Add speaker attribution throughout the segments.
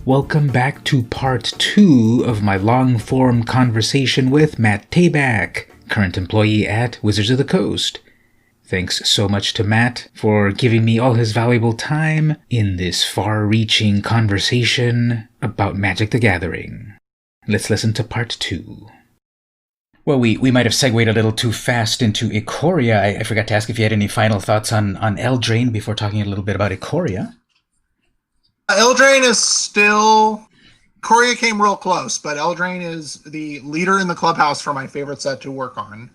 Speaker 1: Welcome back to part 2 of my long-form conversation with Matt Tabak, current employee at Wizards of the Coast. Thanks so much to Matt for giving me all his valuable time in this far-reaching conversation about Magic the Gathering. Let's listen to part 2. Well, we might have segued a little too fast into Ikoria. I forgot to ask if you had any final thoughts on Eldraine before talking a little bit about Ikoria.
Speaker 2: Eldraine is still... Ikoria came real close, but Eldraine is the leader in the clubhouse for my favorite set to work on.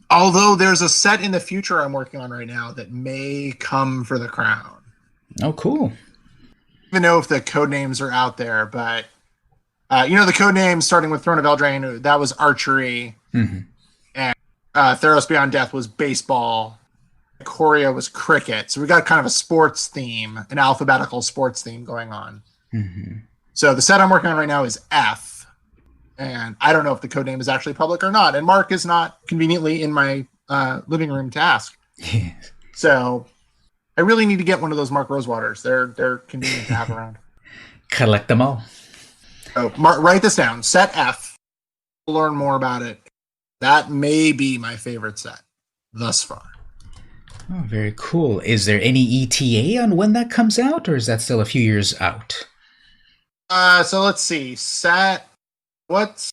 Speaker 2: Although there's a set in the future I'm working on right now that may come for the crown.
Speaker 1: Oh, cool.
Speaker 2: I don't even know if the code names are out there, but the code names starting with Throne of Eldraine, that was archery.
Speaker 1: Mm-hmm.
Speaker 2: And Theros Beyond Death was baseball. Ikoria was cricket. So we got kind of a sports theme, an alphabetical sports theme going on.
Speaker 1: Mm-hmm.
Speaker 2: So the set I'm working on right now is F. And I don't know if the code name is actually public or not. And Mark is not conveniently in my living room to ask.
Speaker 1: Yes.
Speaker 2: So I really need to get one of those Mark Rosewaters. They're convenient to have around.
Speaker 1: Collect them all.
Speaker 2: So Mark, write this down. Set F. We'll learn more about it. That may be my favorite set thus far.
Speaker 1: Oh, very cool. Is there any ETA on when that comes out, or is that still a few years out?
Speaker 2: So let's see. Set... What's...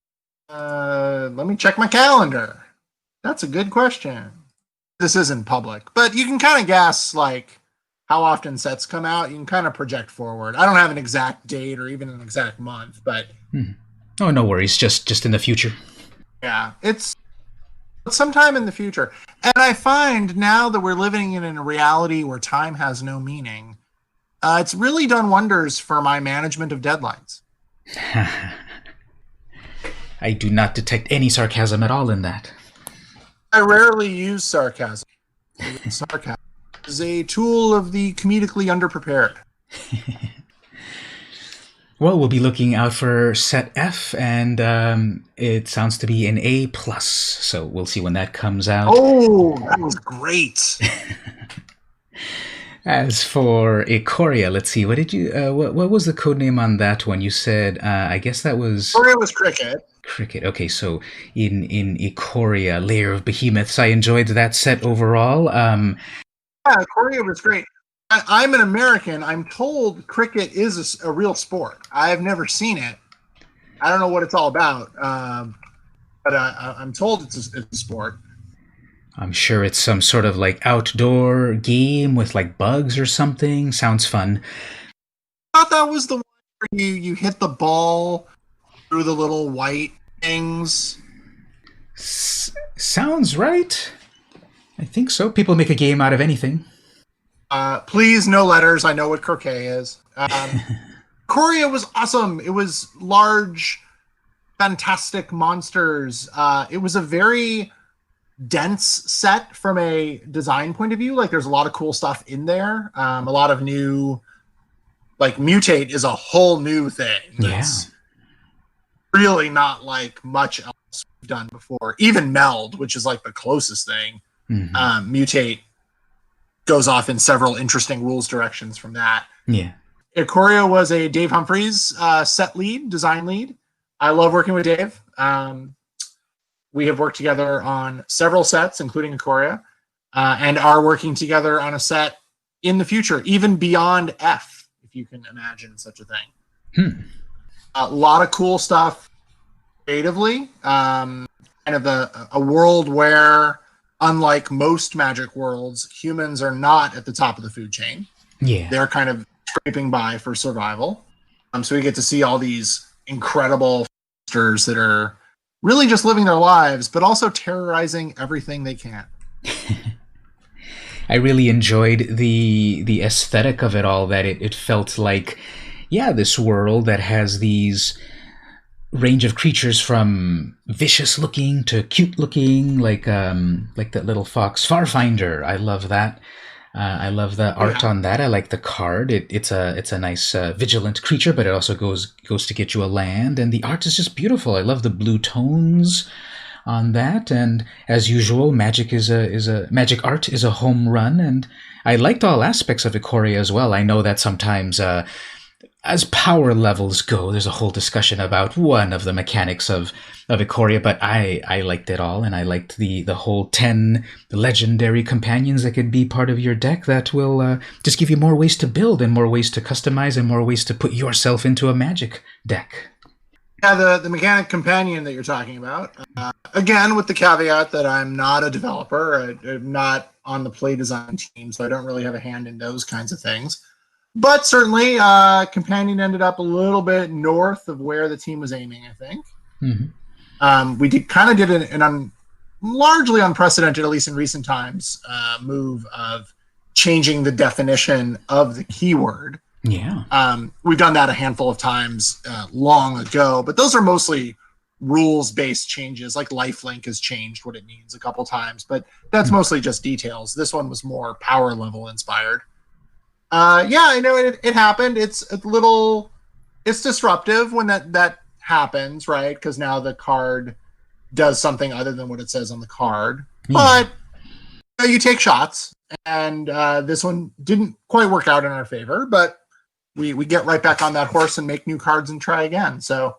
Speaker 2: let me check my calendar. That's a good question. This isn't public, but you can kind of guess, like, how often sets come out. You can kind of project forward. I don't have an exact date or even an exact month, but...
Speaker 1: Oh, no worries. Just in the future.
Speaker 2: Yeah, it's sometime in the future. And I find now that we're living in a reality where time has no meaning, it's really done wonders for my management of deadlines.
Speaker 1: I do not detect any sarcasm at all in that.
Speaker 2: I rarely use sarcasm. Sarcasm is a tool of the comedically underprepared.
Speaker 1: Well, we'll be looking out for set F, and it sounds to be an A+, so we'll see when that comes out.
Speaker 2: Oh, that was great.
Speaker 1: As for Ikoria, let's see, what did you? What was the code name on that one? You said, I guess that was...
Speaker 2: Ikoria was cricket.
Speaker 1: Cricket. Okay, so in Ikoria, Lair of Behemoths, I enjoyed that set overall.
Speaker 2: Yeah, Ikoria was great. I'm an American. I'm told cricket is a real sport. I've never seen it. I don't know what it's all about, but I'm told it's a sport.
Speaker 1: I'm sure it's some sort of like outdoor game with like bugs or something. Sounds fun.
Speaker 2: I thought that was the one where you hit the ball through the little white things.
Speaker 1: Sounds right. I think so. People make a game out of anything.
Speaker 2: Please, no letters. I know what croquet is. Ikoria was awesome. It was large, fantastic monsters. It was a very dense set from a design point of view. Like, there's a lot of cool stuff in there. A lot of new... Like, Mutate is a whole new thing. That's really not like much else we've done before. Even Meld, which is like the closest thing. Mm-hmm. Mutate goes off in several interesting rules directions from that.
Speaker 1: Yeah.
Speaker 2: Ikoria was a Dave Humphreys set lead, design lead. I love working with Dave. We have worked together on several sets, including Ikoria, and are working together on a set in the future, even beyond F, if you can imagine such a thing. A lot of cool stuff creatively. Kind of a world where, unlike most Magic worlds, humans are not at the top of the food chain.
Speaker 1: Yeah.
Speaker 2: They're kind of scraping by for survival. So we get to see all these incredible monsters that are really just living their lives, but also terrorizing everything they can.
Speaker 1: I really enjoyed the aesthetic of it all, that it felt like, this world that has these range of creatures from vicious looking to cute looking, like that little fox Farfinder. I love that. I love the art on that. I like the card. It's a nice vigilant creature, but it also goes to get you a land, and the art is just beautiful. I love the blue tones on that. And as usual, magic magic art is a home run, and I liked all aspects of Ikoria as well. I know that sometimes, as power levels go, there's a whole discussion about one of the mechanics of Ikoria, but I liked it all, and I liked the whole 10 legendary companions that could be part of your deck that will just give you more ways to build and more ways to customize and more ways to put yourself into a magic deck.
Speaker 2: Yeah, the mechanic companion that you're talking about, again, with the caveat that I'm not a developer, I'm not on the play design team, so I don't really have a hand in those kinds of things. But certainly, companion ended up a little bit north of where the team was aiming, I think. Mm-hmm. We did an largely unprecedented, at least in recent times, move of changing the definition of the keyword.
Speaker 1: Yeah.
Speaker 2: We've done that a handful of times long ago, but those are mostly rules-based changes. Like lifelink has changed what it means a couple times, but that's mostly just details. This one was more power level inspired. Yeah, I know it happened. It's disruptive when that happens, right? Because now the card does something other than what it says on the card. Yeah. But you take shots, and this one didn't quite work out in our favor, but we get right back on that horse and make new cards and try again. So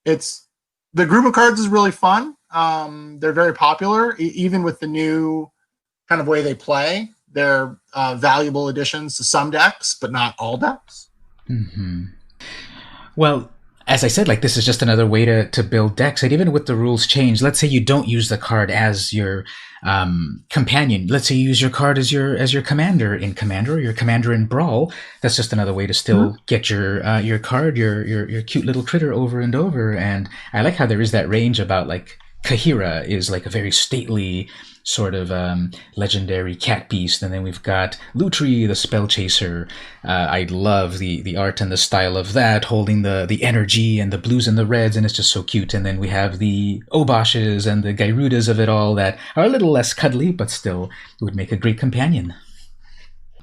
Speaker 2: the group of cards is really fun. They're very popular, even with the new kind of way they play. They're valuable additions to some decks, but not all decks.
Speaker 1: Mm-hmm. Well, as I said, like, this is just another way to build decks. And even with the rules change, let's say you don't use the card as your companion. Let's say you use your card as your commander in Commander, or your commander in Brawl. That's just another way to still get your card, your cute little critter over and over. And I like how there is that range about, like, Kahira is like a very stately sort of legendary cat beast, and then we've got Lutri, the spell chaser. I love the art and the style of that, holding the energy and the blues and the reds, and it's just so cute. And then we have the Oboshes and the Gyrudas of it all that are a little less cuddly, but still would make a great companion.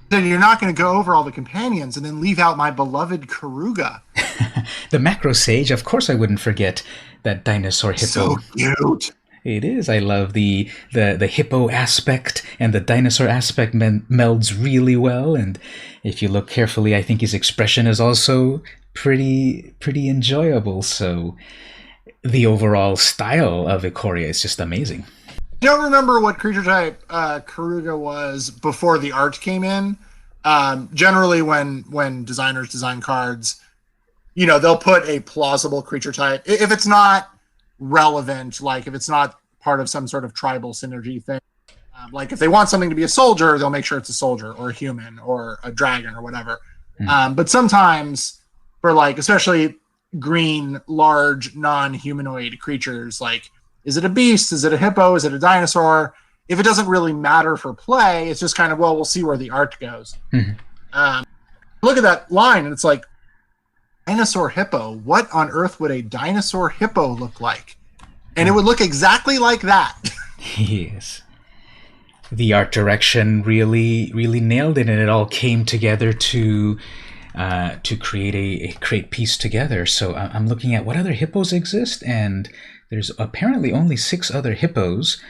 Speaker 2: Then you're not going to go over all the companions and then leave out my beloved Karuga.
Speaker 1: The Macro Sage, of course I wouldn't forget that dinosaur hippo.
Speaker 2: So cute.
Speaker 1: It is. I love the hippo aspect, and the dinosaur aspect melds really well. And if you look carefully, I think his expression is also pretty enjoyable. So the overall style of Ikoria is just amazing.
Speaker 2: I don't remember what creature type Karuga was before the art came in. Generally, when designers design cards, they'll put a plausible creature type. If it's not relevant, like if it's not part of some sort of tribal synergy thing, like if they want something to be a soldier, they'll make sure it's a soldier or a human or a dragon or whatever. But sometimes for, like, especially green, large, non-humanoid creatures, like, is it a beast? Is it a hippo? Is it a dinosaur? If it doesn't really matter for play, it's just kind of, well, we'll see where the art goes. Look at that line, and it's like, dinosaur hippo. What on earth would a dinosaur hippo look like? And it would look exactly like that.
Speaker 1: Yes. The art direction really nailed it, and it all came together to create a great piece together. So I'm looking at what other hippos exist, and there's apparently only 6 other hippos,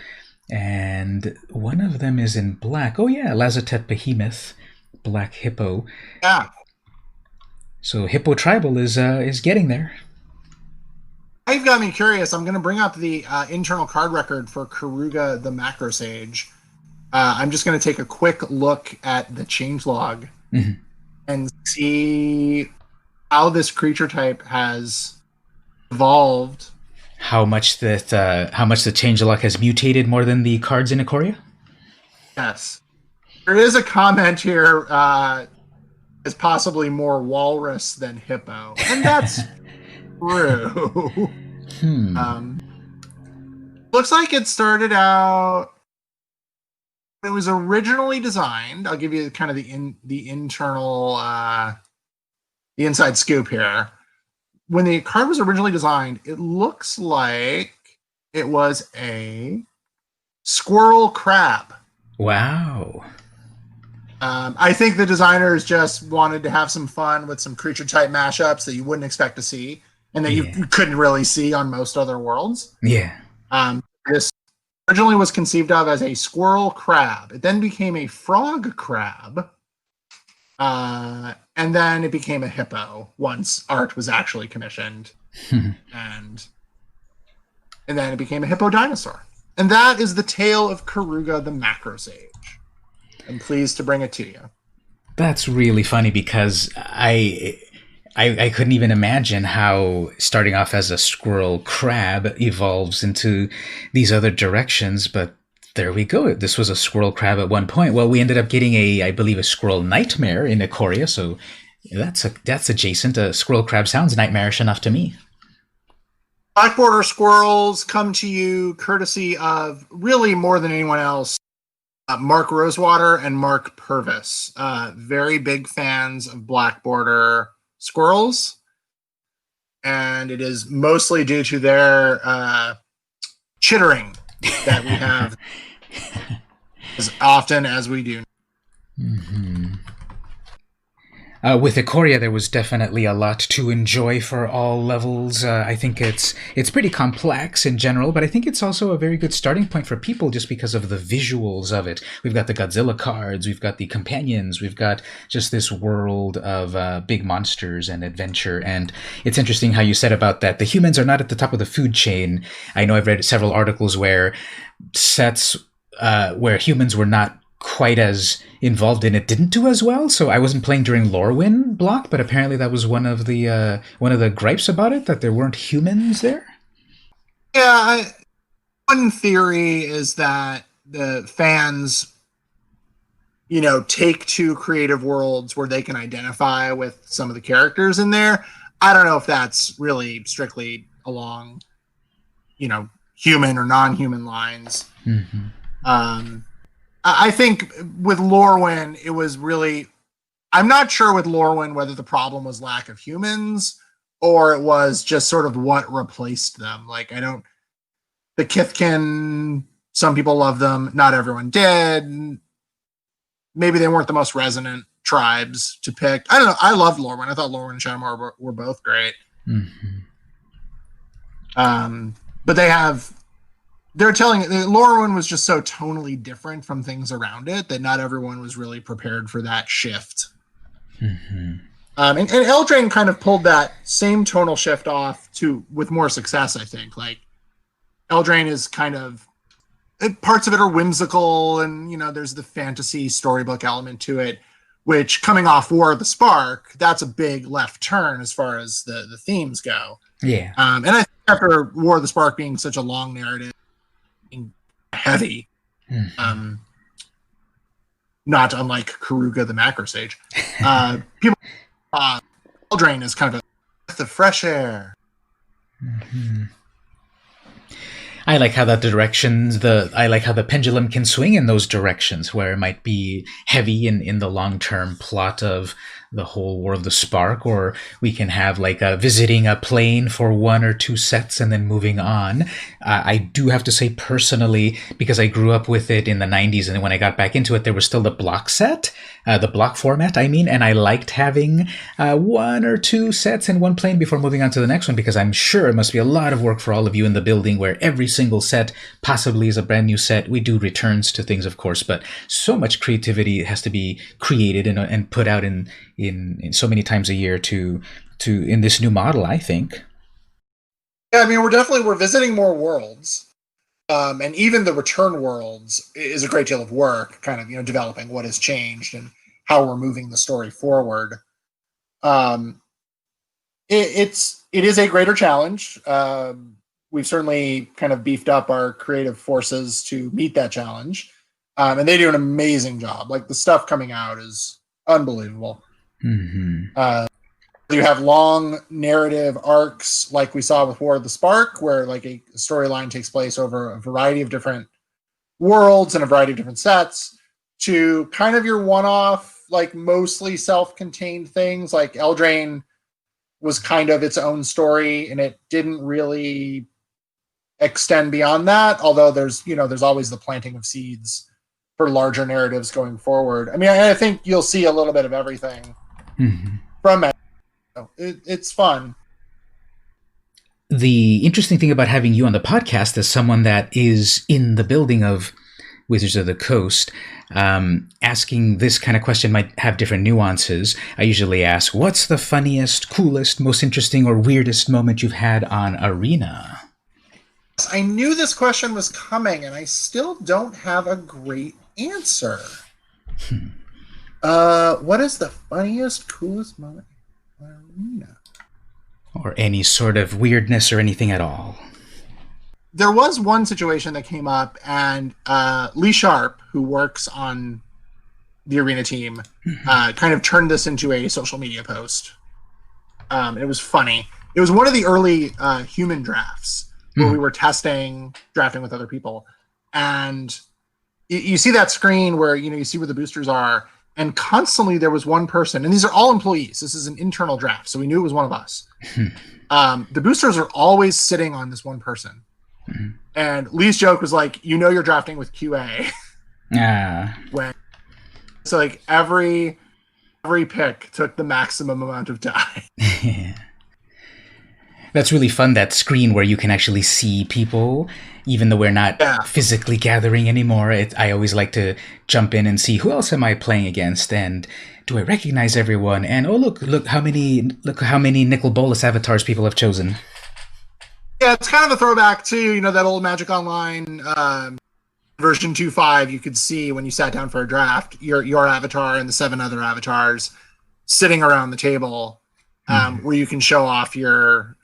Speaker 1: and one of them is in black. Oh yeah, Lazatet Behemoth, black hippo.
Speaker 2: Yeah.
Speaker 1: So Hippo Tribal is getting there.
Speaker 2: You've got me curious. I'm going to bring up the internal card record for Karuga the Macro Sage. I'm just going to take a quick look at the changelog and see how this creature type has evolved.
Speaker 1: How much the changelog has mutated more than the cards in Ikoria?
Speaker 2: Yes. There is a comment here. Is possibly more walrus than hippo, and that's true. Looks like it started out. It was originally designed. I'll give you kind of the internal, the inside scoop here. When the card was originally designed, it looks like it was a squirrel crab.
Speaker 1: Wow.
Speaker 2: I think the designers just wanted to have some fun with some creature type mashups that you wouldn't expect to see, and that you couldn't really see on most other worlds.
Speaker 1: Yeah.
Speaker 2: This originally was conceived of as a squirrel crab. It then became a frog crab. And then it became a hippo once art was actually commissioned. and then it became a hippo dinosaur. And that is the tale of Karuga the Macro Sage. I'm pleased to bring it to you.
Speaker 1: That's really funny because I couldn't even imagine how starting off as a squirrel crab evolves into these other directions, but there we go. This was a squirrel crab at one point. Well, we ended up getting I believe, a squirrel nightmare in Ikoria, so that's adjacent. A squirrel crab sounds nightmarish enough to me.
Speaker 2: Black border squirrels come to you courtesy of, really more than anyone else, Mark Rosewater and Mark Purvis. Very big fans of black border squirrels. And it is mostly due to their chittering that we have as often as we do.
Speaker 1: Mm-hmm. With Ikoria, there was definitely a lot to enjoy for all levels. I think it's pretty complex in general, but I think it's also a very good starting point for people just because of the visuals of it. We've got the Godzilla cards, we've got the companions, we've got just this world of big monsters and adventure. And it's interesting how you said about that. The humans are not at the top of the food chain. I know I've read several articles where sets where humans were not quite as involved in it didn't do as well. So I wasn't playing during Lorwyn block, but apparently that was one of the gripes about it, that there weren't humans there.
Speaker 2: Yeah, one theory is that the fans, take to creative worlds where they can identify with some of the characters in there. I don't know if that's really strictly along, human or non-human lines.
Speaker 1: Mm-hmm.
Speaker 2: I think with Lorwyn, it was really... I'm not sure with Lorwyn whether the problem was lack of humans or it was just sort of what replaced them. The Kithkin, some people love them, not everyone did. Maybe they weren't the most resonant tribes to pick. I don't know. I loved Lorwyn. I thought Lorwyn and Shadowmoor were both great.
Speaker 1: Mm-hmm.
Speaker 2: But they're telling it, Lorwyn was just so tonally different from things around it that not everyone was really prepared for that shift.
Speaker 1: Mm-hmm.
Speaker 2: And Eldraine kind of pulled that same tonal shift off with more success, I think. Eldraine is kind of... parts of it are whimsical, and, there's the fantasy storybook element to it, which, coming off War of the Spark, that's a big left turn as far as the themes go.
Speaker 1: Yeah.
Speaker 2: And I think after War of the Spark being such a long narrative, heavy, not unlike Karuga the Macro Sage, people Eldraine is kind of the fresh air.
Speaker 1: Mm-hmm. I like how I like how the pendulum can swing in those directions, where it might be heavy in the long-term plot of the whole War of the Spark, or we can have visiting a plane for one or two sets and then moving on. I do have to say personally, because I grew up with it in the 90s, and when I got back into it, there was still the block set, the block format, and I liked having one or two sets in one plane before moving on to the next one, because I'm sure it must be a lot of work for all of you in the building where every single set possibly is a brand new set. We do returns to things, of course, but so much creativity has to be created and put out in so many times a year to in this new model, I think.
Speaker 2: Yeah, we're visiting more worlds. And even the return worlds is a great deal of work, kind of, developing what has changed and how we're moving the story forward. It is a greater challenge. We've certainly kind of beefed up our creative forces to meet that challenge. And they do an amazing job. The stuff coming out is unbelievable.
Speaker 1: Mm-hmm.
Speaker 2: You have long narrative arcs like we saw with War of the Spark, where a storyline takes place over a variety of different worlds and a variety of different sets, to kind of your one-off, mostly self-contained things. Eldraine was kind of its own story, and it didn't really extend beyond that, although there's always the planting of seeds for larger narratives going forward. I think you'll see a little bit of everything from it. It's fun.
Speaker 1: the interesting thing about having you on the podcast as someone that is in the building of Wizards of the Coast, asking this kind of question might have different nuances. I usually ask, what's the funniest, coolest, most interesting, or weirdest moment you've had on Arena?
Speaker 2: I knew this question was coming, and I still don't have a great answer. What is the funniest, coolest moment on Arena?
Speaker 1: Or any sort of weirdness or anything at all.
Speaker 2: There was one situation that came up, and Lee Sharp, who works on the Arena team, kind of turned this into a social media post. It was funny. It was one of the early human drafts where we were drafting with other people. And you see that screen where, you see where the boosters are, and constantly there was one person, and these are all employees. This is an internal draft, so we knew it was one of us. The boosters are always sitting on this one person. And Lee's joke was like, you're drafting with QA. So like every pick took the maximum amount of time.
Speaker 1: That's really fun, that screen where you can actually see people, even though we're not physically gathering anymore. I always like to jump in and see who else am I playing against, and do I recognize everyone? And look how many Nicol Bolas avatars people have chosen.
Speaker 2: Yeah, it's kind of a throwback to, that old Magic Online version 2.5. You could see when you sat down for a draft, your avatar and the 7 other avatars sitting around the table, where you can show off your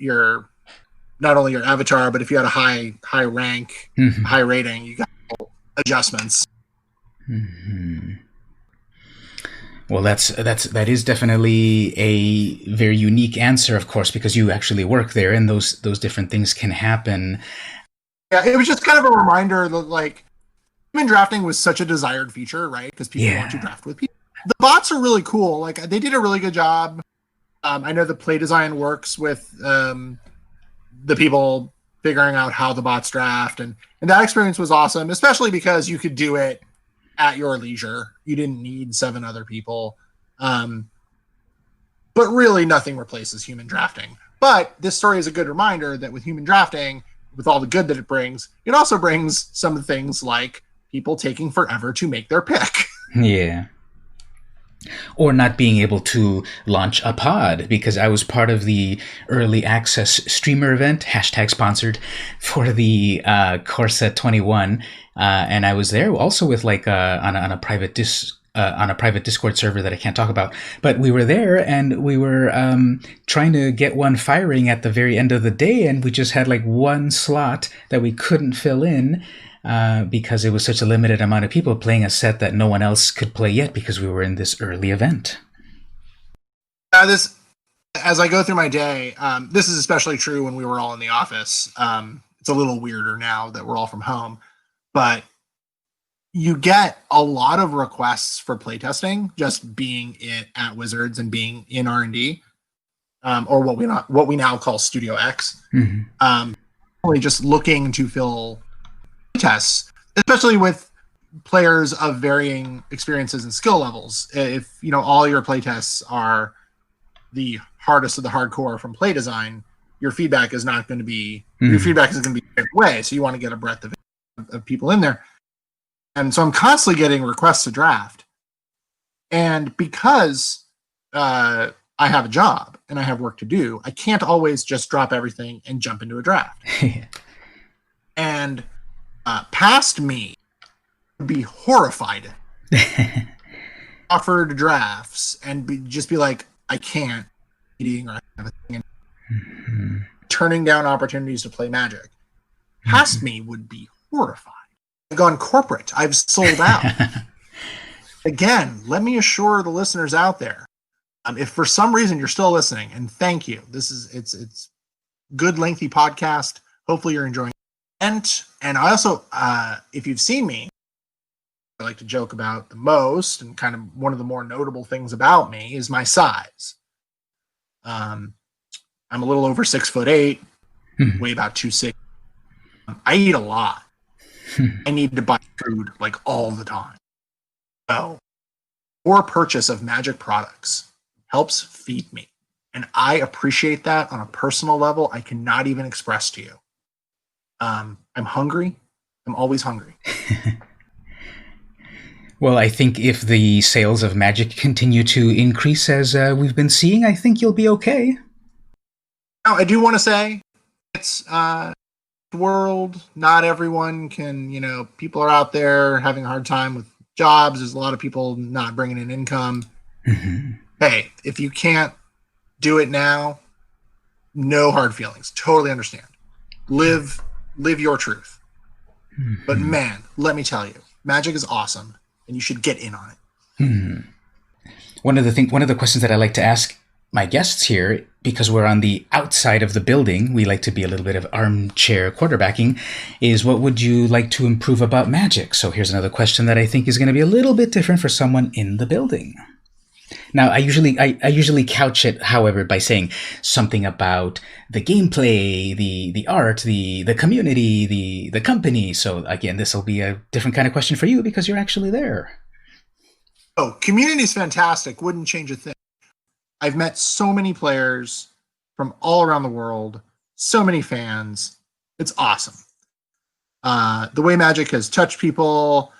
Speaker 2: not only your avatar, but if you had a high rank, high rating, you got adjustments.
Speaker 1: Well, that is definitely a very unique answer, of course, because you actually work there, and those different things can happen.
Speaker 2: Yeah, it was just kind of a reminder that, like, human drafting was such a desired feature, right? Because people want to draft with people. The bots are really cool. Like, they did a really good job. I know the play design works with the people figuring out how the bots draft, and that experience was awesome, especially because you could do it at your leisure. You didn't need 7 other people. But really nothing replaces human drafting. But this story is a good reminder that with human drafting, with all the good that it brings, it also brings some of the things like people taking forever to make their pick.
Speaker 1: Yeah. Or not being able to launch a pod, because I was part of the early access streamer event, #sponsored, for the Corsa 21, and I was there also with on a private Discord server that I can't talk about. But we were there, and we were trying to get one firing at the very end of the day, and we just had like one slot that we couldn't fill in. Because it was such a limited amount of people playing a set that no one else could play yet, because we were in this early event.
Speaker 2: As I go through my day, this is especially true when we were all in the office. It's a little weirder now that we're all from home, but you get a lot of requests for playtesting, just being at Wizards and being in R&D, or what we now call Studio X. Only just looking to fill tests, especially with players of varying experiences and skill levels. If all your playtests are the hardest of the hardcore from play design, your feedback is not going to be your feedback is going to be the way. So you want to get a breadth of people in there. And so I'm constantly getting requests to draft. And because I have a job and I have work to do, I can't always just drop everything and jump into a draft. And past me would be horrified, offered drafts, and just be like, I can't, eating or everything, and turning down opportunities to play Magic. Past me would be horrified. I've gone corporate. I've sold out. Again, let me assure the listeners out there, if for some reason you're still listening, and thank you. It's good lengthy podcast. Hopefully you're enjoying it. And I also, if you've seen me, I like to joke about the most, and kind of one of the more notable things about me is my size. I'm a little over 6'8", weigh about 260. I eat a lot. I need to buy food like all the time. So, or purchase of Magic products helps feed me, And I appreciate that on a personal level I cannot even express to you. I'm hungry. I'm always hungry.
Speaker 1: Well, I think if the sales of Magic continue to increase as we've been seeing, I think you'll be okay.
Speaker 2: Now, I do want to say it's world. Not everyone can, people are out there having a hard time with jobs. There's a lot of people not bringing in income.
Speaker 1: Mm-hmm.
Speaker 2: Hey, if you can't do it now, no hard feelings. Totally understand. Live your truth. Mm-hmm. But man, let me tell you, Magic is awesome, and you should get in on it.
Speaker 1: Mm-hmm. One of the questions that I like to ask my guests here, because we're on the outside of the building, we like to be a little bit of armchair quarterbacking, is what would you like to improve about Magic? So here's another question that I think is going to be a little bit different for someone in the building. Now, I usually couch it, however, by saying something about the gameplay, the art, the community, the company. So again, this will be a different kind of question for you because you're actually there.
Speaker 2: Oh, community's fantastic. Wouldn't change a thing. I've met so many players from all around the world, so many fans. It's awesome. The way Magic has touched people,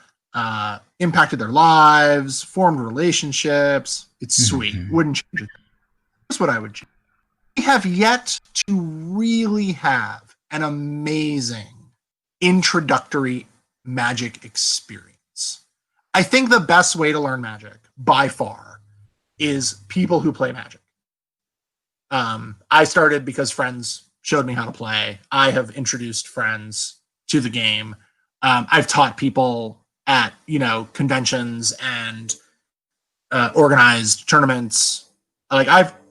Speaker 2: impacted their lives, formed relationships. It's sweet. Mm-hmm. Wouldn't change it. Here's what I would change. We have yet to really have an amazing introductory Magic experience. I think the best way to learn Magic, by far, is people who play Magic. I started because friends showed me how to play. I have introduced friends to the game. I've taught people at conventions and organized tournaments. Like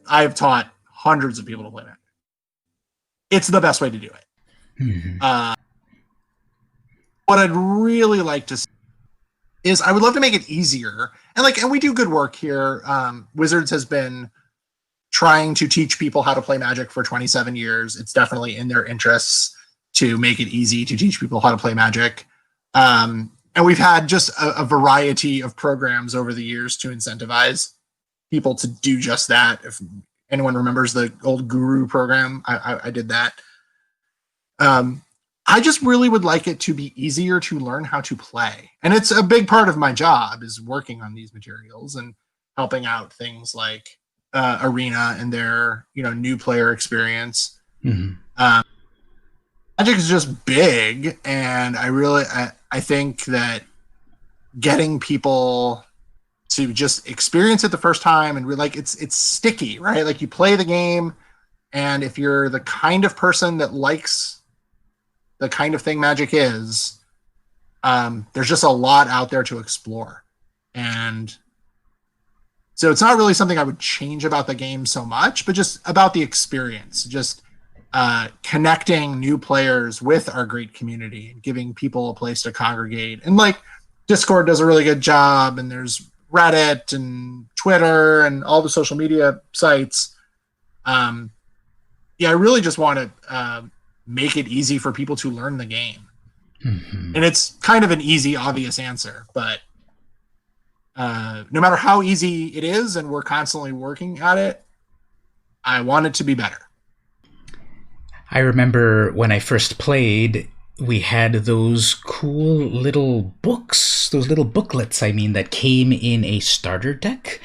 Speaker 2: I've taught hundreds of people to play Magic. It's the best way to do it. Mm-hmm. What I'd really like to see is I would love to make it easier. And we do good work here. Wizards has been trying to teach people how to play Magic for 27 years. It's definitely in their interests to make it easy to teach people how to play Magic. And we've had just a variety of programs over the years to incentivize people to do just that. If anyone remembers the old Guru program, I did that. I just really would like it to be easier to learn how to play. And it's a big part of my job is working on these materials and helping out things like Arena and their, new player experience. Mm-hmm. Magic is just big. And I think that getting people to just experience it the first time and it's sticky, right? Like you play the game, and if you're the kind of person that likes the kind of thing Magic is, there's just a lot out there to explore. And so it's not really something I would change about the game so much, but just about the experience, just connecting new players with our great community and giving people a place to congregate. And Discord does a really good job, and there's Reddit and Twitter and all the social media sites. I really just want to make it easy for people to learn the game. Mm-hmm. And it's kind of an easy, obvious answer, but no matter how easy it is, and we're constantly working at it, I want it to be better.
Speaker 1: I remember when I first played, we had those cool little books, those little booklets, that came in a starter deck.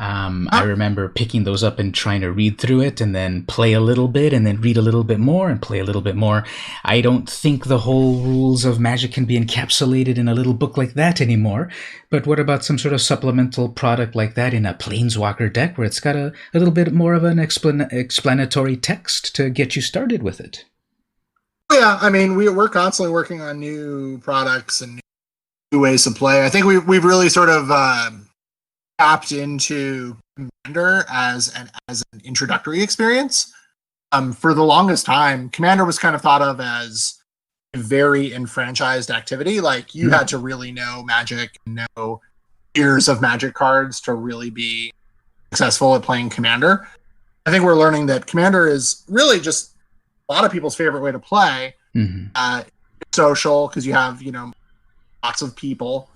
Speaker 1: I remember picking those up and trying to read through it and then play a little bit and then read a little bit more and play a little bit more. I don't think the whole rules of Magic can be encapsulated in a little book like that anymore. But what about some sort of supplemental product like that in a Planeswalker deck where it's got a little bit more of an explanatory text to get you started with it?
Speaker 2: Yeah, we're constantly working on new products and new ways to play. I think we've really sort of tapped into Commander as an introductory experience. For the longest time, Commander was kind of thought of as a very enfranchised activity. Like you had to really know Magic and know years of Magic cards to really be successful at playing Commander. I think we're learning that Commander is really just a lot of people's favorite way to play. Mm-hmm. Social, because you have lots of people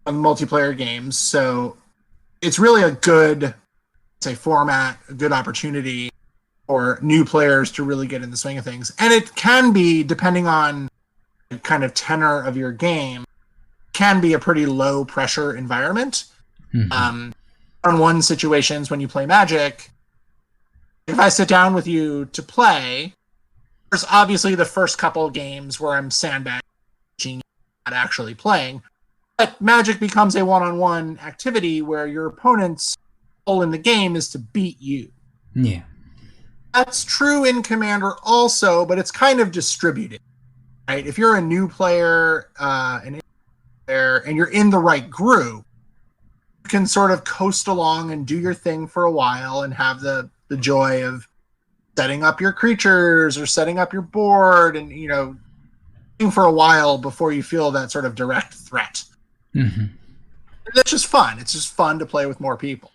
Speaker 2: on multiplayer games, so it's really a good say, format, a good opportunity for new players to really get in the swing of things. And it can be, depending on the kind of tenor of your game, can be a pretty low pressure environment. On situations when you play Magic, if I sit down with you to play, there's obviously the first couple of games where I'm sandbagging, not actually playing. But Magic becomes a one-on-one activity where your opponent's goal in the game is to beat you.
Speaker 1: Yeah.
Speaker 2: That's true in Commander also, but it's kind of distributed, right? If you're a new player and you're in the right group, you can sort of coast along and do your thing for a while and have the joy of setting up your creatures or setting up your board and, for a while before you feel that sort of direct threat. And that's just fun. It's just fun to play with more people.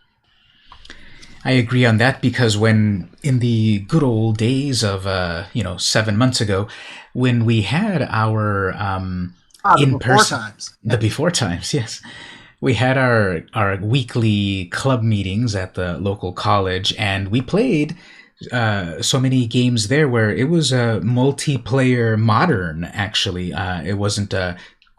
Speaker 1: I agree on that, because when in the good old days of 7 months ago, when we had our the before times, yes, we had our weekly club meetings at the local college, and we played so many games there where it was a multiplayer modern. Actually, it wasn't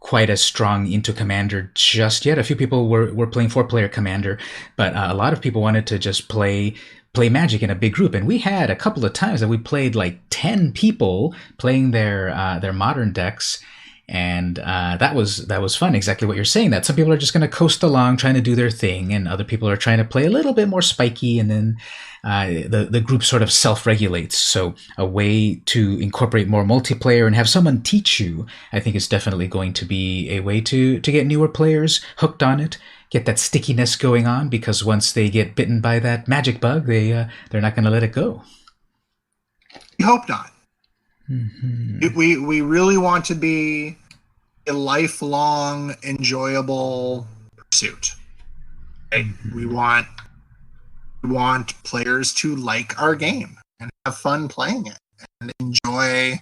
Speaker 1: quite as strong into Commander just yet. A few people were playing 4-player Commander, but a lot of people wanted to just play Magic in a big group. And we had a couple of times that we played like 10 people playing their modern decks. And that was fun. Exactly what you're saying, that some people are just going to coast along trying to do their thing, and other people are trying to play a little bit more spiky, and then the group sort of self-regulates. So a way to incorporate more multiplayer and have someone teach you, I think, is definitely going to be a way to get newer players hooked on it, get that stickiness going on, because once they get bitten by that magic bug, they're not going to let it go.
Speaker 2: We hope not. We really want to be a lifelong, enjoyable pursuit. Right? We want players to like our game and have fun playing it and enjoy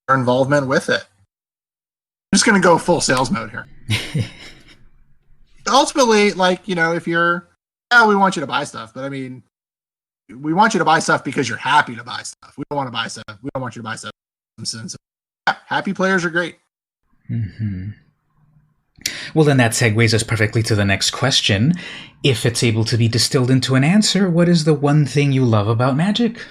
Speaker 2: our involvement with it. I'm just going to go full sales mode here. Ultimately, if you're, we want you to buy stuff, but I mean, we want you to buy stuff because you're happy to buy stuff. We don't want to buy stuff. We don't want you to buy stuff. Happy players are great.
Speaker 1: Well, then that segues us perfectly to the next question. If it's able to be distilled into an answer, what is the one thing you love about Magic?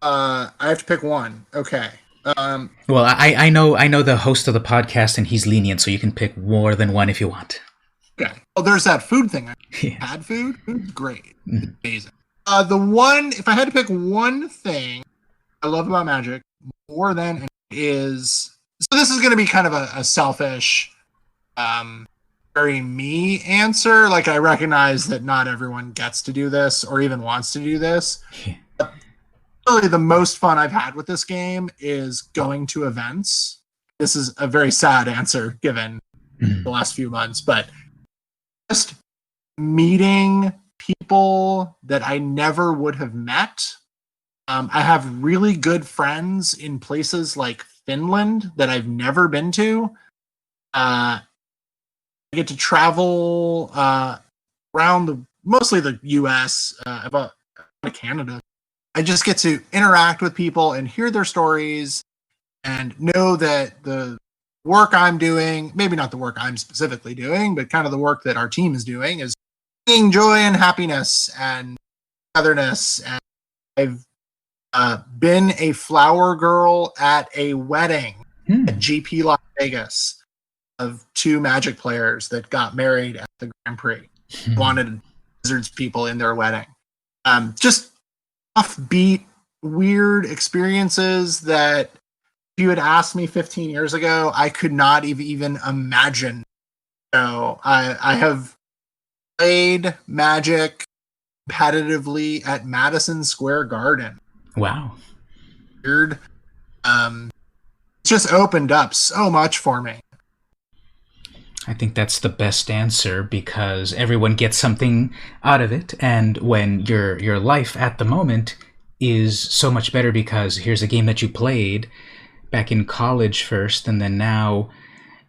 Speaker 2: I have to pick one. Okay.
Speaker 1: Well, I know the host of the podcast, and he's lenient, so you can pick more than one if you want.
Speaker 2: Okay. Well, there's that food thing. Had food? Food's great. Amazing. If I had to pick one thing I love about Magic more than is, so this is going to be kind of a selfish, very me answer. Like, I recognize that not everyone gets to do this or even wants to do this. But really, the most fun I've had with this game is going to events. This is a very sad answer given the last few months, but just meeting people that I never would have met. I have really good friends in places like Finland that I've never been to. I get to travel around mostly the U.S., about Canada. I just get to interact with people and hear their stories and know that the work I'm doing, maybe not the work I'm specifically doing, but kind of the work that our team is doing, is bringing joy and happiness and togetherness. And I've been a flower girl at a wedding at GP Las Vegas of 2 Magic players that got married at the Grand Prix. Wanted Wizards people in their wedding. Just offbeat, weird experiences that if you had asked me 15 years ago, I could not even imagine. So I have played Magic competitively at Madison Square Garden.
Speaker 1: Wow.
Speaker 2: Weird. It's just opened up so much for me.
Speaker 1: I think that's the best answer, because everyone gets something out of it, and when your life at the moment is so much better because here's a game that you played back in college first, and then now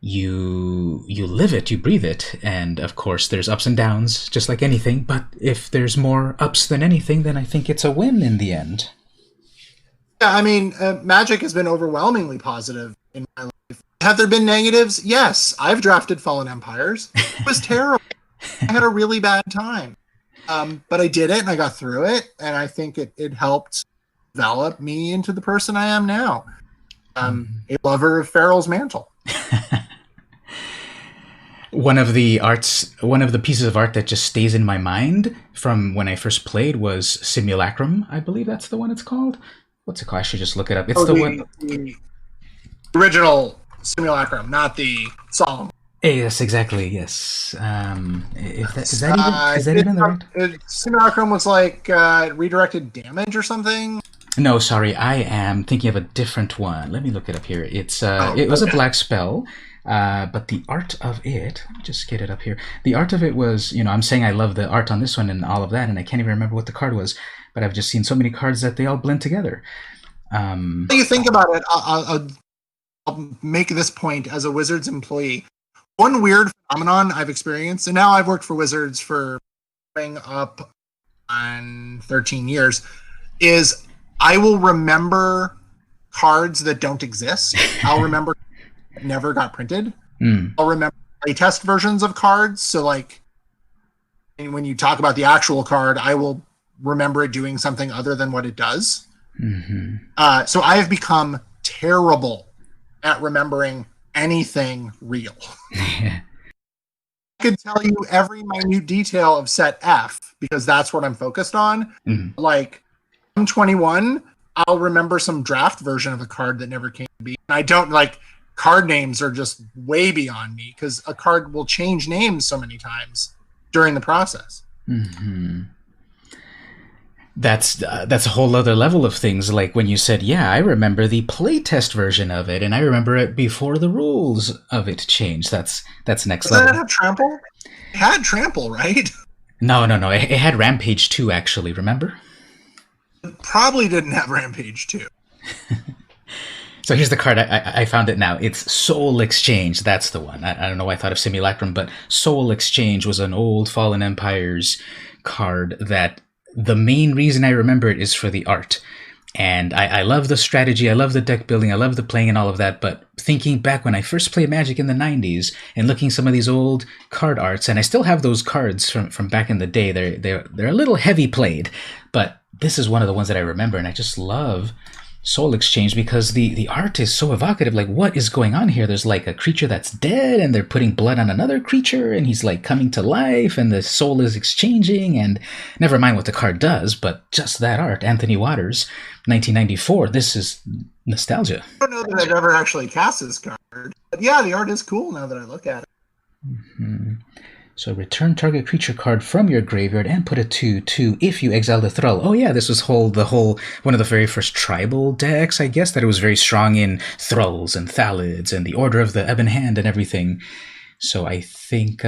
Speaker 1: you live it, you breathe it, and of course there's ups and downs, just like anything. But if there's more ups than anything, then I think it's a win in the end.
Speaker 2: Yeah, I mean, Magic has been overwhelmingly positive in my life. Have there been negatives? Yes, I've drafted Fallen Empires. It was terrible. I had a really bad time, but I did it and I got through it, and I think it helped develop me into the person I am now, a lover of Farrell's Mantle.
Speaker 1: One of the pieces of art that just stays in my mind from when I first played was Simulacrum. I believe that's the one it's called. What's it called? I should just look it up. It's the
Speaker 2: original Simulacrum, not the Solemn.
Speaker 1: Yes, exactly. Yes. Is that even the right?
Speaker 2: Simulacrum was like redirected damage or something.
Speaker 1: No, sorry, I am thinking of a different one. Let me look it up here. It was a black spell. But the art of it, let me just get it up here. The art of it was, I'm saying I love the art on this one and all of that, and I can't even remember what the card was, but I've just seen so many cards that they all blend together.
Speaker 2: When you think about it, I'll make this point as a Wizards employee. One weird phenomenon I've experienced, and now I've worked for Wizards for going up on 13 years, is I will remember cards that don't exist. I'll remember never got printed. I'll remember playtest versions of cards. So like when you talk about the actual card, I will remember it doing something other than what it does. So I have become terrible at remembering anything real. I could tell you every minute detail of set F because that's what I'm focused on. Like I'm 21, I'll remember some draft version of a card that never came to be. And I don't like card names are just way beyond me because a card will change names so many times during the process.
Speaker 1: That's a whole other level of things. Like when you said, yeah, I remember the playtest version of it, and I remember it before the rules of it changed. That's next level.
Speaker 2: Did that have trample? It had trample, right?
Speaker 1: No. It had Rampage 2, actually, remember?
Speaker 2: It probably didn't have Rampage 2.
Speaker 1: So here's the card. I found it now. It's Soul Exchange. That's the one. I don't know why I thought of Simulacrum, but Soul Exchange was an old Fallen Empires card that the main reason I remember it is for the art. And I love the strategy. I love the deck building. I love the playing and all of that. But thinking back when I first played Magic in the 90s and looking some of these old card arts, and I still have those cards from back in the day. They're a little heavy played, but this is one of the ones that I remember. And I just love Soul Exchange because the art is so evocative. Like, what is going on here? There's like a creature that's dead and they're putting blood on another creature and he's like coming to life and the soul is exchanging, and never mind what the card does, but just that art. Anthony Waters, 1994. This is nostalgia.
Speaker 2: I don't know that I've ever actually cast this card, but yeah, the art is cool now that I look at it.
Speaker 1: So return target creature card from your graveyard and put a 2/2 if you exile the Thrall. Oh yeah, this was one of the very first tribal decks, I guess, that it was very strong in Thralls and Thalids and the Order of the Ebon Hand and everything. So I think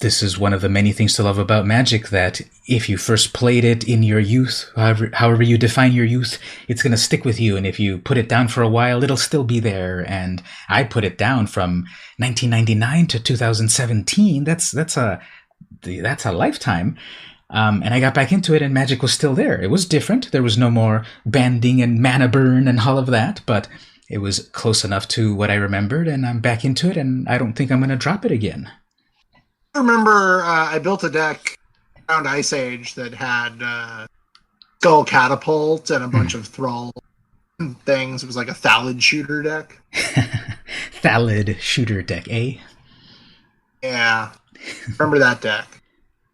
Speaker 1: this is one of the many things to love about Magic, that if you first played it in your youth, however you define your youth, it's going to stick with you. And if you put it down for a while, it'll still be there. And I put it down from 1999 to 2017. That's a lifetime. And I got back into it and Magic was still there. It was different. There was no more banding and mana burn and all of that, but it was close enough to what I remembered, and I'm back into it, and I don't think I'm going to drop it again.
Speaker 2: I remember I built a deck around Ice Age that had Skull Catapult and a bunch of Thrall things. It was like a Thalid shooter deck.
Speaker 1: Thalid shooter deck, eh?
Speaker 2: Yeah. Remember that deck.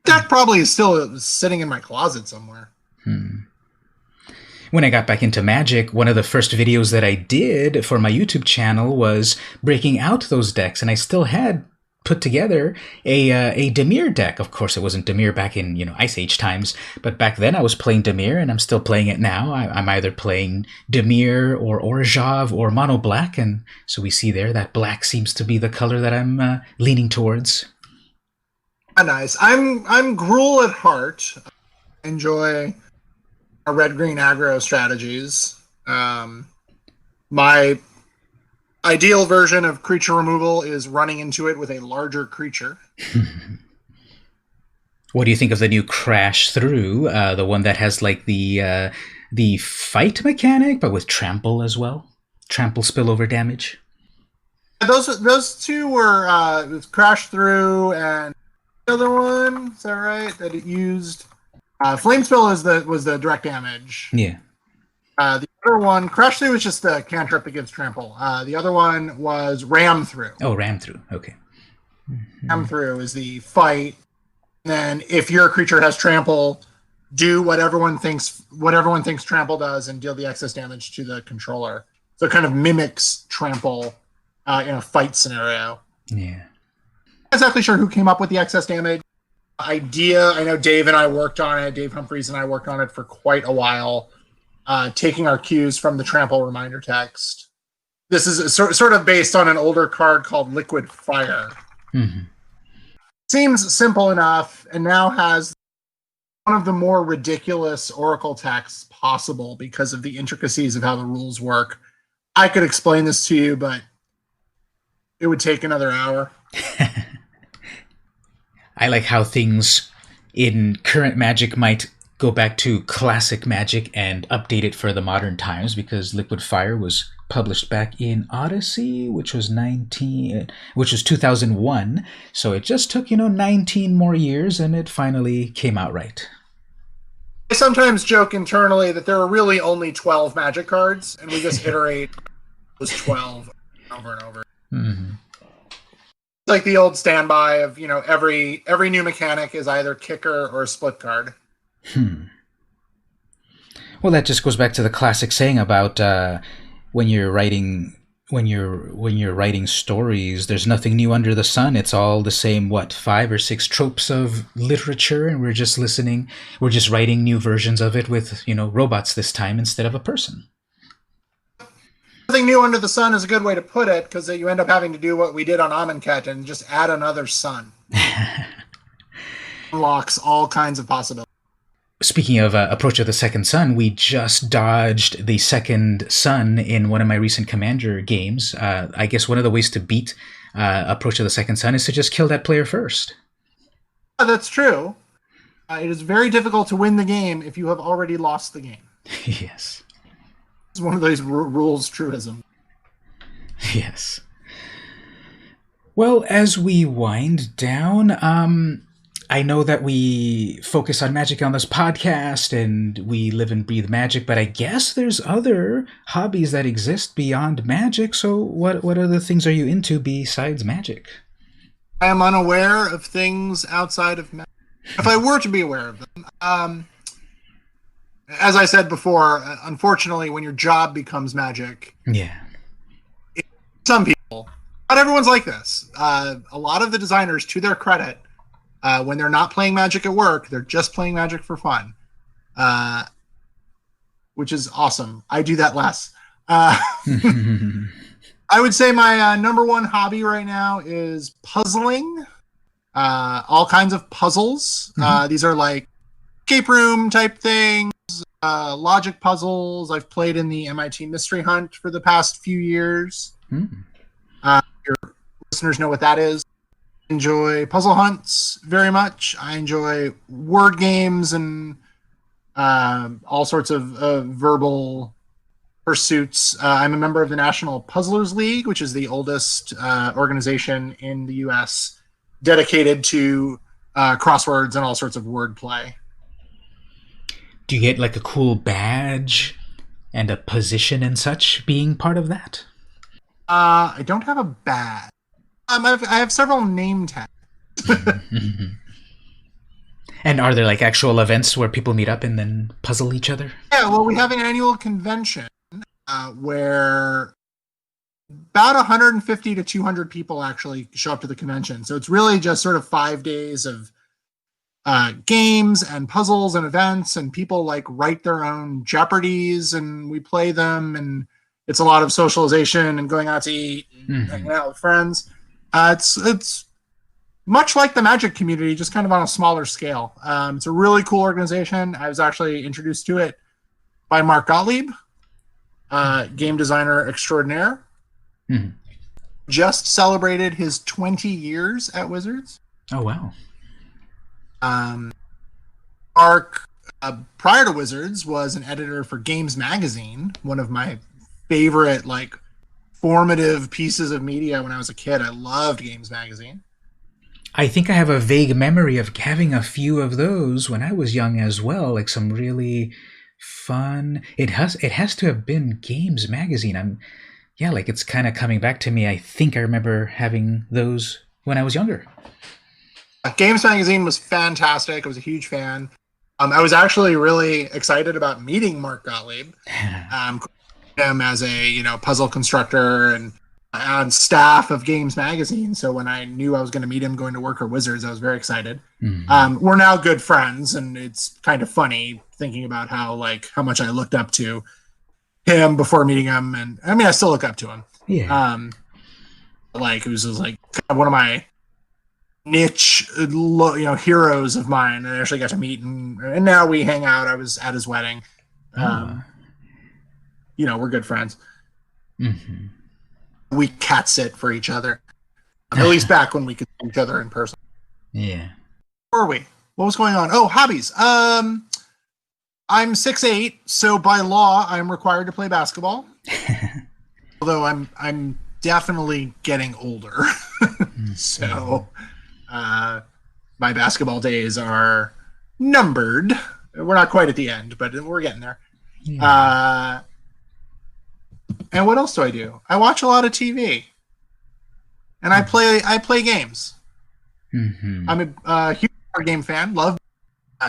Speaker 2: Deck probably is still sitting in my closet somewhere.
Speaker 1: When I got back into Magic, one of the first videos that I did for my YouTube channel was breaking out those decks, and I still had put together a Dimir deck. Of course, it wasn't Dimir back in Ice Age times, but back then I was playing Dimir, and I'm still playing it now. I'm either playing Dimir or Orzhov or Mono Black, and so we see there that black seems to be the color that I'm leaning towards.
Speaker 2: Nice. I'm Gruul at heart. I enjoy our red-green aggro strategies. My Ideal version of creature removal is running into it with a larger creature.
Speaker 1: What do you think of the new Crash Through, the one that has like the fight mechanic, but with trample as well? Trample spillover damage?
Speaker 2: Those two were Crash Through and the other one, is that right? That it used Flame Spill was the direct damage.
Speaker 1: Yeah.
Speaker 2: The other one, Crash Through, was just the cantrip against trample. The other one was Ram Through.
Speaker 1: Oh, Ram Through. Okay.
Speaker 2: Ram Through is the fight. And then if your creature has trample, do what everyone thinks trample does and deal the excess damage to the controller. So it kind of mimics trample in a fight scenario.
Speaker 1: Yeah.
Speaker 2: I'm not exactly sure who came up with the excess damage idea. I know Dave and I worked on it. Dave Humphreys and I worked on it for quite a while, taking our cues from the trample reminder text. This is sort of based on an older card called Liquid Fire.
Speaker 1: Mm-hmm.
Speaker 2: Seems simple enough, and now has one of the more ridiculous Oracle texts possible because of the intricacies of how the rules work. I could explain this to you, but it would take another hour.
Speaker 1: I like how things in current Magic might go back to classic Magic and update it for the modern times, because Liquid Fire was published back in Odyssey, which was 2001. So it just took 19 more years, and it finally came out right.
Speaker 2: I sometimes joke internally that there are really only 12 Magic cards, and we just iterate those 12 over and over.
Speaker 1: Mm-hmm.
Speaker 2: It's like the old standby of every new mechanic is either kicker or a split card.
Speaker 1: Well, that just goes back to the classic saying about when you're writing stories, there's nothing new under the sun. It's all the same 5 or 6 tropes of literature, and we're just writing new versions of it with robots this time instead of a person.
Speaker 2: Nothing new under the sun is a good way to put it, because you end up having to do what we did on Amonkhet and just add another sun. Unlocks all kinds of possibilities.
Speaker 1: Speaking of Approach of the Second Sun, we just dodged the second sun in one of my recent Commander games. I guess one of the ways to beat Approach of the Second Sun is to just kill that player first.
Speaker 2: That's true. It is very difficult to win the game if you have already lost the game.
Speaker 1: Yes.
Speaker 2: It's one of those rules truism.
Speaker 1: Yes. Well, as we wind down, I know that we focus on Magic on this podcast and we live and breathe Magic, but I guess there's other hobbies that exist beyond Magic. So what other things are you into besides Magic?
Speaker 2: I am unaware of things outside of Magic. If I were to be aware of them, as I said before, unfortunately, when your job becomes Magic, some people, not everyone's like this. A lot of the designers, to their credit, when they're not playing Magic at work, they're just playing Magic for fun, which is awesome. I do that less. I would say my number one hobby right now is puzzling. All kinds of puzzles. These are like escape room type things, logic puzzles. I've played in the MIT Mystery Hunt for the past few years. Your listeners know what that is. Enjoy puzzle hunts very much. I enjoy word games and all sorts of verbal pursuits. I'm a member of the National Puzzlers League, which is the oldest organization in the U.S. dedicated to crosswords and all sorts of wordplay.
Speaker 1: Do you get like a cool badge and a position and such being part of that?
Speaker 2: I don't have a badge. I have several name tags.
Speaker 1: And are there like actual events where people meet up and then puzzle each other?
Speaker 2: Yeah, well, we have an annual convention where about 150 to 200 people actually show up to the convention. So it's really just sort of 5 days of games and puzzles and events, and people like write their own Jeopardies and we play them, and it's a lot of socialization and going out to eat and hanging out with friends. It's much like the Magic community, just kind of on a smaller scale. It's a really cool organization. I was actually introduced to it by Mark Gottlieb, game designer extraordinaire.
Speaker 1: Mhm.
Speaker 2: Just celebrated his 20 years at Wizards.
Speaker 1: Oh, wow.
Speaker 2: Mark, prior to Wizards, was an editor for Games Magazine, one of my favorite, like, formative pieces of media when I was a kid. I loved Games Magazine.
Speaker 1: I think I have a vague memory of having a few of those when I was young as well, like some really fun. It has to have been Games Magazine. Like it's kind of coming back to me. I think I remember having those when I was younger.
Speaker 2: Games Magazine was fantastic. I was a huge fan. I was actually really excited about meeting Mark Gottlieb. Him as a puzzle constructor and on staff of Games Magazine. So when I knew I was going to meet him going to work for Wizards, I was very excited.
Speaker 1: Mhm.
Speaker 2: We're now good friends, and it's kind of funny thinking about how much I looked up to him before meeting him, and I mean I still look up to him.
Speaker 1: Yeah.
Speaker 2: It was just like kind of one of my niche heroes of mine. I actually got to meet him, and now we hang out. I was at his wedding. We're good friends.
Speaker 1: Mm-hmm.
Speaker 2: We cat sit for each other. At least back when we could see each other in person.
Speaker 1: Yeah.
Speaker 2: Where were we? What was going on? Oh, hobbies. I'm 6'8", so by law I'm required to play basketball. Although I'm definitely getting older. So my basketball days are numbered. We're not quite at the end, but we're getting there. Yeah. And what else do I do? I watch a lot of TV, and I play games.
Speaker 1: Mm-hmm.
Speaker 2: I'm a huge board game fan. Love.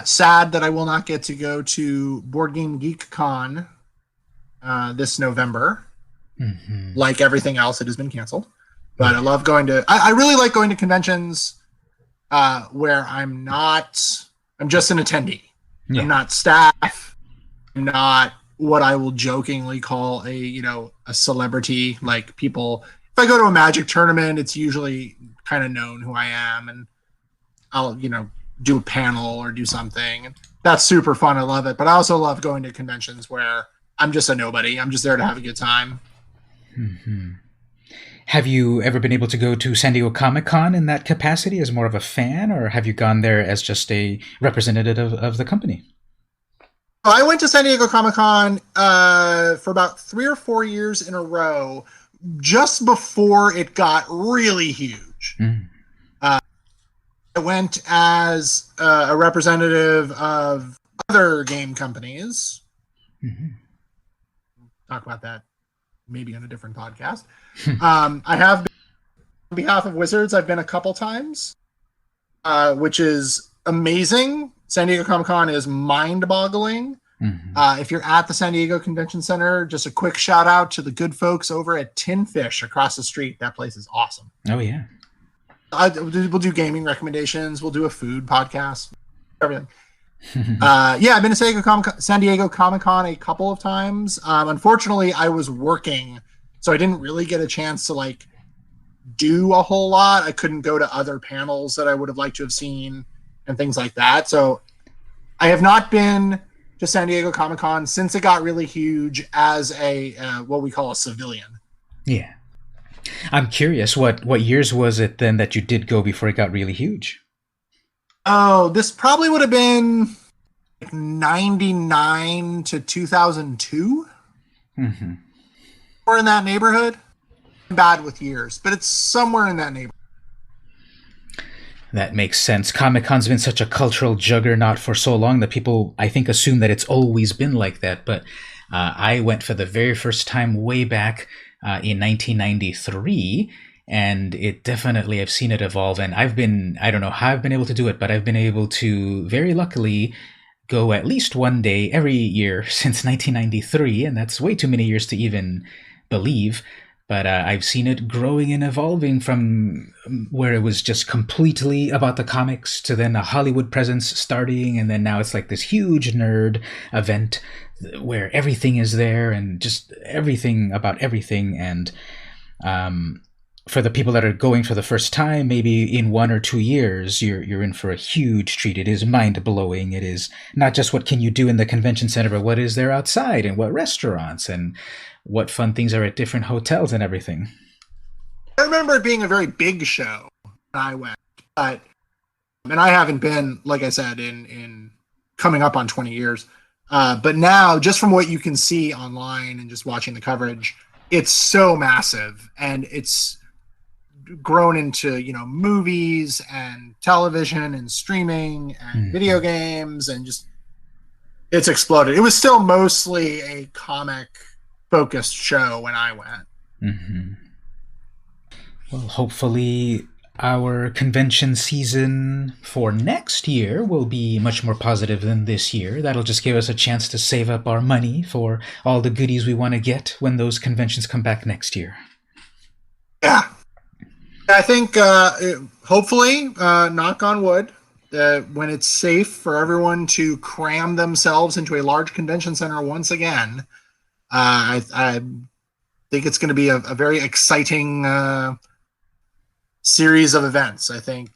Speaker 2: Sad that I will not get to go to Board Game Geek Con this November.
Speaker 1: Mm-hmm.
Speaker 2: Like everything else, it has been canceled. But I love going to. I really like going to conventions where I'm just an attendee. Yeah. I'm not staff. I'm not what I will jokingly call a celebrity. Like people, if I go to a Magic tournament, it's usually kind of known who I am, and I'll do a panel or do something. And that's super fun. I love it. But I also love going to conventions where I'm just a nobody. I'm just there to have a good time.
Speaker 1: Mm-hmm. Have you ever been able to go to San Diego Comic-Con in that capacity as more of a fan, or have you gone there as just a representative of the company?
Speaker 2: I went to San Diego Comic-Con for about 3 or 4 years in a row, just before it got really huge. Mm. I went as a representative of other game companies. Mm-hmm. Talk about that maybe on a different podcast. I have been, on behalf of Wizards, I've been a couple times, which is amazing. San Diego Comic-Con is mind-boggling. Mm-hmm. If you're at the San Diego Convention Center, just a quick shout out to the good folks over at Tin Fish across the street. That place is awesome.
Speaker 1: Oh, yeah.
Speaker 2: We'll do gaming recommendations. We'll do a food podcast. Everything. I've been to San Diego Comic-Con a couple of times. Unfortunately, I was working, so I didn't really get a chance to do a whole lot. I couldn't go to other panels that I would have liked to have seen and things like that. So I have not been to San Diego Comic-Con since it got really huge as a what we call a civilian. Yeah.
Speaker 1: I'm curious, what years was it then that you did go before it got really huge?
Speaker 2: Oh, this probably would have been 99 to 2002. Mm-hmm. Or in that neighborhood. I'm bad with years, but it's somewhere in that neighborhood.
Speaker 1: That makes sense. Comic-Con's been such a cultural juggernaut for so long that people, I think, assume that it's always been like that. But I went for the very first time way back in 1993, and it definitely, I've seen it evolve. And I don't know how I've been able to do it, but I've been able to, very luckily, go at least one day every year since 1993, and that's way too many years to even believe. But I've seen it growing and evolving from where it was just completely about the comics to then a Hollywood presence starting. And then now it's like this huge nerd event where everything is there and just everything about everything. And for the people that are going for the first time, maybe in 1 or 2 years, you're in for a huge treat. It is mind-blowing. It is not just what can you do in the convention center, but what is there outside and what restaurants and what fun things are at different hotels and everything.
Speaker 2: I remember it being a very big show when I went, but and I haven't been, like I said, in coming up on 20 years. But now, just from what you can see online and just watching the coverage, it's so massive, and it's grown into, movies and television and streaming and video games, and just it's exploded. It was still mostly a comic focused show when I went.
Speaker 1: Mm-hmm. Well, hopefully our convention season for next year will be much more positive than this year. That'll just give us a chance to save up our money for all the goodies we want to get when those conventions come back next year.
Speaker 2: Yeah. I think, hopefully, knock on wood, when it's safe for everyone to cram themselves into a large convention center once again, I think it's going to be a very exciting series of events. I think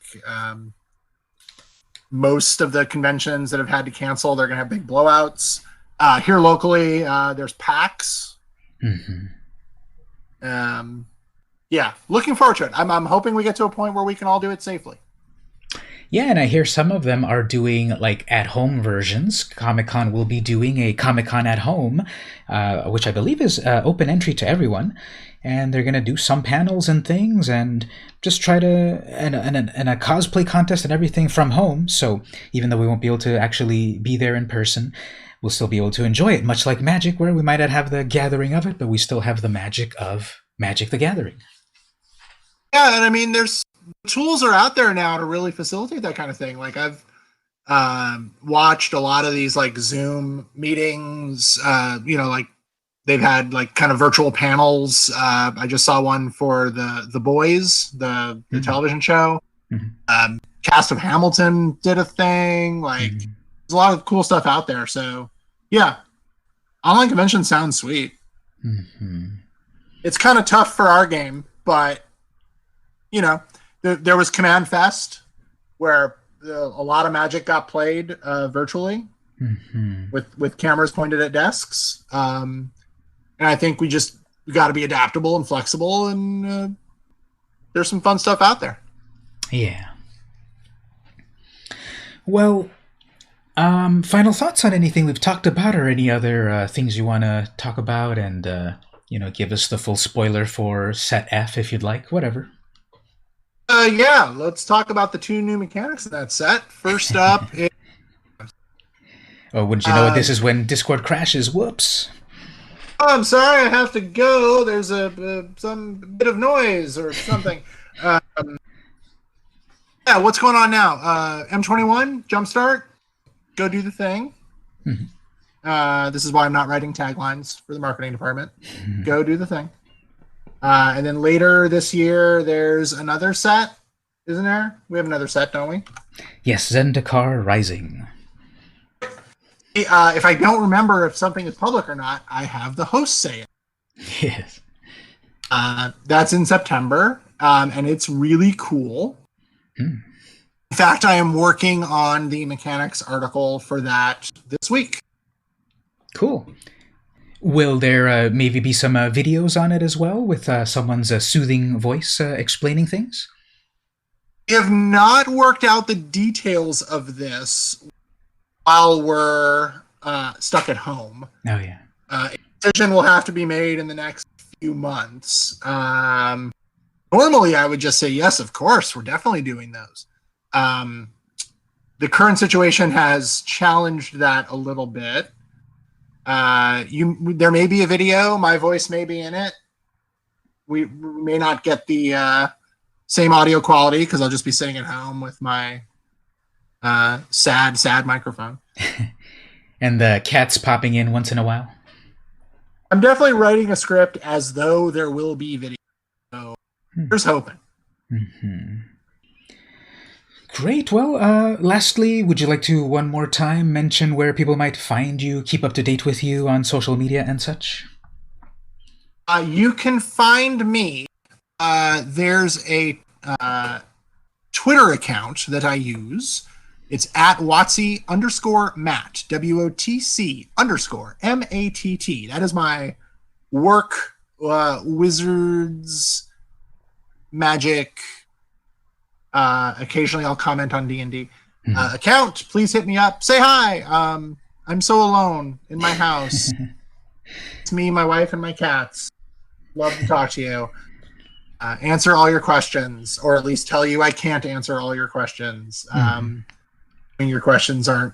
Speaker 2: most of the conventions that have had to cancel, they're going to have big blowouts. Here locally, there's PAX. Yeah, looking forward to it. I'm hoping we get to a point where we can all do it safely.
Speaker 1: Yeah, and I hear some of them are doing like at-home versions. Comic-Con will be doing a Comic-Con at home, which I believe is open entry to everyone. And they're going to do some panels and things and just try to, and a cosplay contest and everything from home. So even though we won't be able to actually be there in person, we'll still be able to enjoy it, much like Magic, where we might not have the gathering of it, but we still have the magic of Magic the Gathering.
Speaker 2: Yeah, and I mean, there's tools are out there now to really facilitate that kind of thing. Like I've watched a lot of these like Zoom meetings, like they've had like kind of virtual panels. I just saw one for the Boys, the television show. Cast of Hamilton did a thing. Like there's a lot of cool stuff out there. So yeah, online convention sounds sweet. It's kind of tough for our game, but there was Command Fest where a lot of Magic got played virtually with cameras pointed at desks. And I think we got to be adaptable and flexible, and there's some fun stuff out there.
Speaker 1: Yeah. Well, final thoughts on anything we've talked about, or any other things you want to talk about, and give us the full spoiler for Set F if you'd like, whatever.
Speaker 2: Yeah, let's talk about the 2 new mechanics in that set. First up,
Speaker 1: oh, wouldn't you know it? This is when Discord crashes. Whoops.
Speaker 2: Oh, I'm sorry, I have to go. There's some bit of noise or something. Yeah, what's going on now? M21, Jumpstart, go do the thing. This is why I'm not writing taglines for the marketing department. Go do the thing. And then later this year, there's another set, isn't there? We have another set, don't we?
Speaker 1: Yes, Zendikar Rising.
Speaker 2: If I don't remember if something is public or not, I have the host say it.
Speaker 1: Yes.
Speaker 2: That's in September, and it's really cool. In fact, I am working on the mechanics article for that this week. Cool.
Speaker 1: Will there maybe be some videos on it as well, with someone's soothing voice explaining things?
Speaker 2: We have not worked out the details of this while we're stuck at home.
Speaker 1: Oh, yeah.
Speaker 2: A decision will have to be made in the next few months. Normally, I would just say, yes, of course, we're definitely doing those. The current situation has challenged that a little bit. There may be a video. My voice may be in it. We may not get the same audio quality because I'll just be sitting at home with my sad microphone.
Speaker 1: And the cat's popping in once in a while.
Speaker 2: I'm definitely writing a script as though there will be video. So here's hoping.
Speaker 1: Great. Well, lastly, would you like to one more time mention where people might find you, keep up to date with you on social media and such?
Speaker 2: You can find me. There's a Twitter account that I use. It's at Watsy_Matt, WOTC_MATT. That is my work wizards Magic. Occasionally I'll comment on D&D. Account, please hit me up. Say hi. I'm so alone in my house. It's me, my wife, and my cats. Love to talk to you. Answer all your questions, or at least tell you I can't answer all your questions. When your questions aren't,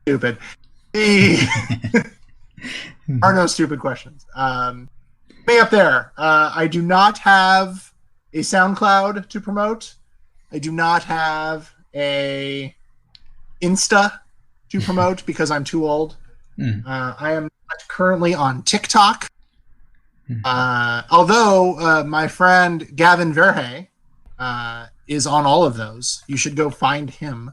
Speaker 2: stupid. Are no stupid questions. Me up there. I do not have a SoundCloud to promote. I do not have a Insta to promote because I'm too old. I am not currently on TikTok. Although my friend Gavin Verhey is on all of those. You should go find him.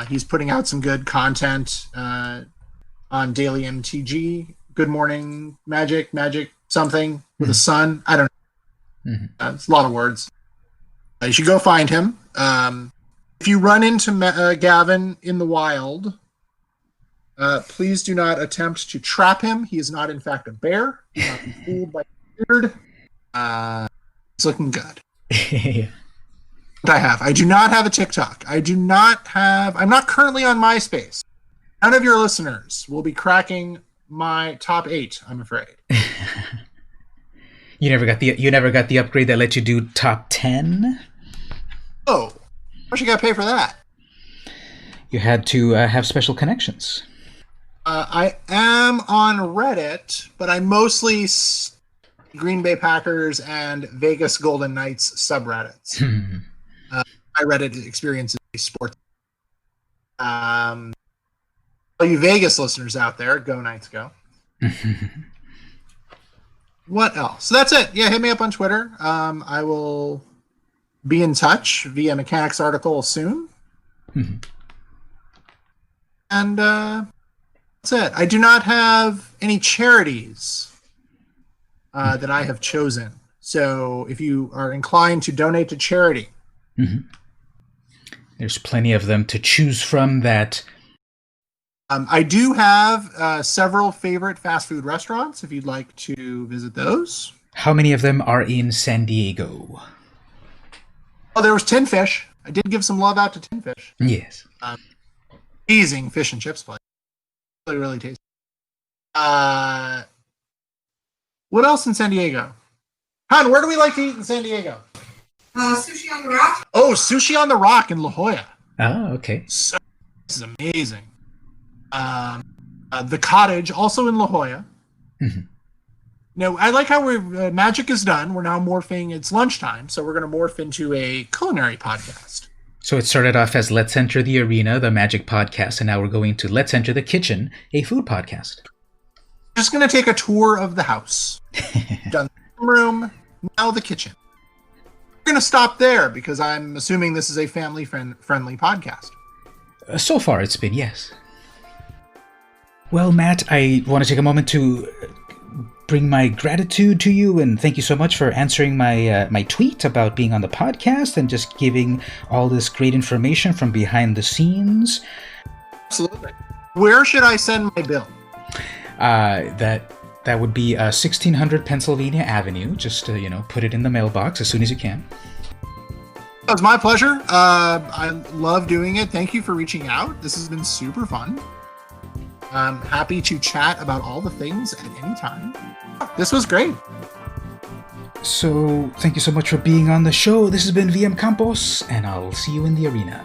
Speaker 2: He's putting out some good content on Daily MtG. Good Morning Magic something with a sun. I don't know. It's a lot of words. You should go find him. If you run into Gavin in the wild, please do not attempt to trap him. He is not, in fact, a bear. Do not be fooled by the beard. It's looking good. What I do not have a TikTok. I'm not currently on MySpace. None of your listeners will be cracking my top 8, I'm afraid.
Speaker 1: You never got the upgrade that let you do top 10?
Speaker 2: Oh, how much you got to pay for that?
Speaker 1: You had to have special connections.
Speaker 2: I am on Reddit, but I mostly Green Bay Packers and Vegas Golden Knights subreddits. My Reddit experience is sports. All you Vegas listeners out there, go Knights, go. What else? So that's it. Yeah, hit me up on Twitter. I will be in touch via Mechanics article soon. And that's it. I do not have any charities that I have chosen. So if you are inclined to donate to charity,
Speaker 1: there's plenty of them to choose from that.
Speaker 2: I do have several favorite fast food restaurants if you'd like to visit those.
Speaker 1: How many of them are in San Diego?
Speaker 2: Oh, there was Tin Fish. I did give some love out to Tin Fish.
Speaker 1: Yes.
Speaker 2: Amazing fish and chips place. Really, really tasty. What else in San Diego? Han, where do we like to eat in San Diego?
Speaker 3: Sushi on the Rock.
Speaker 2: Oh, Sushi on the Rock in La Jolla.
Speaker 1: Oh, okay.
Speaker 2: So, this is amazing. The Cottage, also in La Jolla. No, I like how magic is done. We're now morphing. It's lunchtime, so we're going to morph into a culinary podcast.
Speaker 1: So it started off as Let's Enter the Arena, the magic podcast, and now we're going to Let's Enter the Kitchen, a food podcast.
Speaker 2: Just going to take a tour of the house. Done the room, now the kitchen. We're going to stop there because I'm assuming this is a family-friendly podcast.
Speaker 1: So far, it's been yes. Well, Matt, I want to take a moment to bring my gratitude to you and thank you so much for answering my tweet about being on the podcast and just giving all this great information from behind the scenes.
Speaker 2: Absolutely. Where should I send my bill?
Speaker 1: That would be 1600 Pennsylvania Avenue. Just put it in the mailbox as soon as you can.
Speaker 2: It was my pleasure. I love doing it. Thank you for reaching out. This has been super fun. I'm happy to chat about all the things at any time. This was great.
Speaker 1: So, thank you so much for being on the show. This has been VM Campos, and I'll see you in the arena.